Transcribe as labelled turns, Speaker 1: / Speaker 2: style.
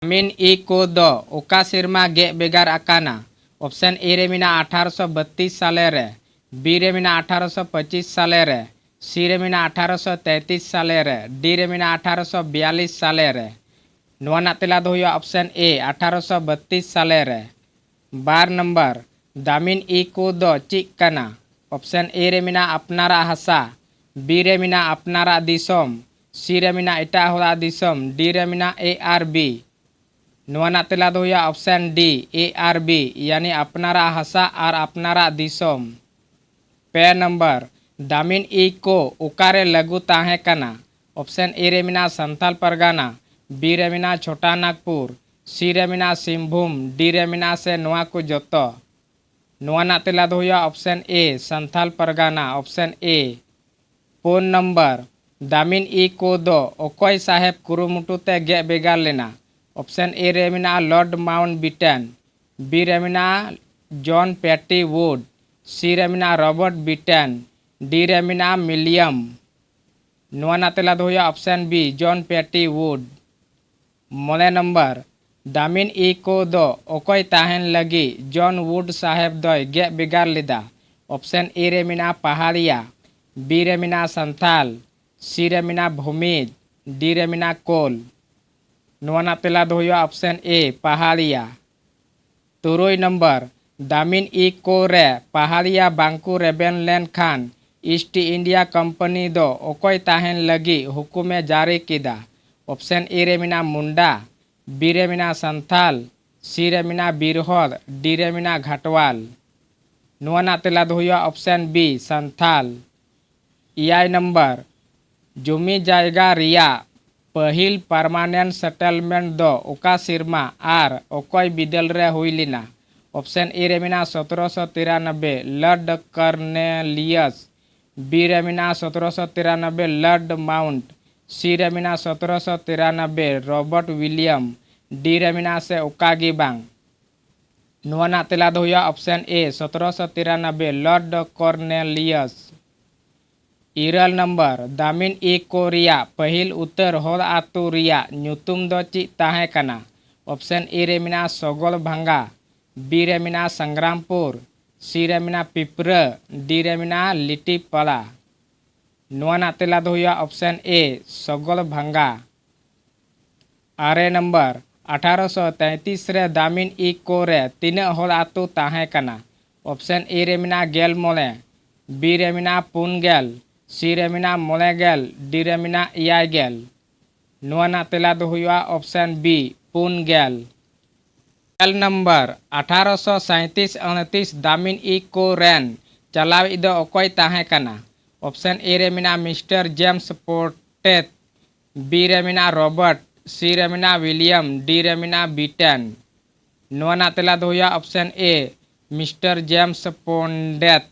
Speaker 1: दामिन ई को दो ओका सिरमा गे बेगार आकाना। ऑप्शन ए रे मिना 1832 साले रे, बी रे मिना 1825 साले रे, सी रे मिना 1833 साले रे, डी रे मिना 1842 साले रे। नोआ ना तेला दो हुआ ऑप्शन ए 1832 साले रे। 12 नंबर दामिन ई को दो चिक कना। ऑप्शन ए रे मिना अपनारा हसा, बी रे मिना अपनारा दिसोम, सी रे मिना एटा होला दिसोम, डी रे मिना ए आर बी। नोआ ना तेला दो हुआ option D A R B यानी अपनारा हसा और अपनारा दिसोम। 5 नंबर दामिन ई को उकारे लगू ताहे कना। ऑप्शन ए रे मिना संथाल परगाना, बी रे मिना छोटा नागपुर, सी रे मिना सिंहभूम, डी रे मिना से नोआ को जोतो। नोआ ना तेला दो हुआ option A Santhal Pargana option A. 4 number दामिन ई को दो ओकोय साहेब कुरुमुटुते गे बेगार लेना। ऑप्शन ए रे मिना लॉर्ड माउंट बिटन, बी रे मिना जॉन पैटी वुड, सी रे मिना रॉबर्ट बिटन, डी रे मिना मिलियम। नोआ ना तेला दो हुआ option B John Petty Wood. 9 number दामिन ई को दो ओकोय ताहेन लगी जॉन वुड साहेब दोय गे बेगार लेदा। ऑप्शन ए रे मिना पहाड़िया, बी रे मिना संथाल, सी रे मिना भूमिज, डी रे मिना कोल। नोआ ना तेला दो हुआ ऑप्शन ए पहाड़िया। 3 नंबर दामिन ई को रे पहाड़िया बांकू रेबेन लेन खान ईस्ट इंडिया कंपनी दो ओकोय ताहेन लगी हुकुमे जारी किदा। ऑप्शन ए रे मिना मुंडा, बी रे मिना संथाल, सी रे मिना बिरहोर, डी रे मिना घाटवाल। नोआ ना तेला दो हुआ ऑप्शन बी संथाल। 4 नंबर जुमी जायगा रिया पहिल परमानेंट सेटलमेंट दो ओका सिरमा आर ओकोय बिदल रे हुई लिना। ऑप्शन ए रे मिना 1793 लॉर्ड कर्नेलियस, बी रे मिना 1793 लॉर्ड माउंट, सी रे मिना 1793 रॉबर्ट विलियम, डी रे मिना से ओकागी बांग। नोआ ना तेला दो हुआ option A 1793 lord Cornelius. 4 number दामिन ई को रिया पहिल उत्तर होल आतु रिया न्यूतुम दो ची ताहे कना। ऑप्शन ए रे मिना सगोल भांगा, बी रे मिना संग्रामपुर, सी रे मिना पिपरा, डी रे मिना लिटीपाला। नोआ ना तेला दो हुआ ऑप्शन ए सगोल भांगा। 8 नंबर 1833 रे दामिन ई को रे तीना होल आतु ताहे कना। ऑप्शन ए रे मिना गेल मोले, बी रे मिना पुन गेल, सी रे मिना मोले गेल, डी रे मिना इयाय गेल। नोआ ना तेला दो हुआ ऑप्शन बी पुन गेल। 12 नंबर 1837-29 दामिन ई को रेन चलाव इदो ओकोय ताहे कना। ऑप्शन ए रे मिना मिस्टर जेम्स पोर्टेट, बी रे मिना रॉबर्ट, सी रे मिना विलियम, डी रे मिना बिटन। नोआ ना तेला दो हुआ ऑप्शन ए मिस्टर जेम्स पोंडेट।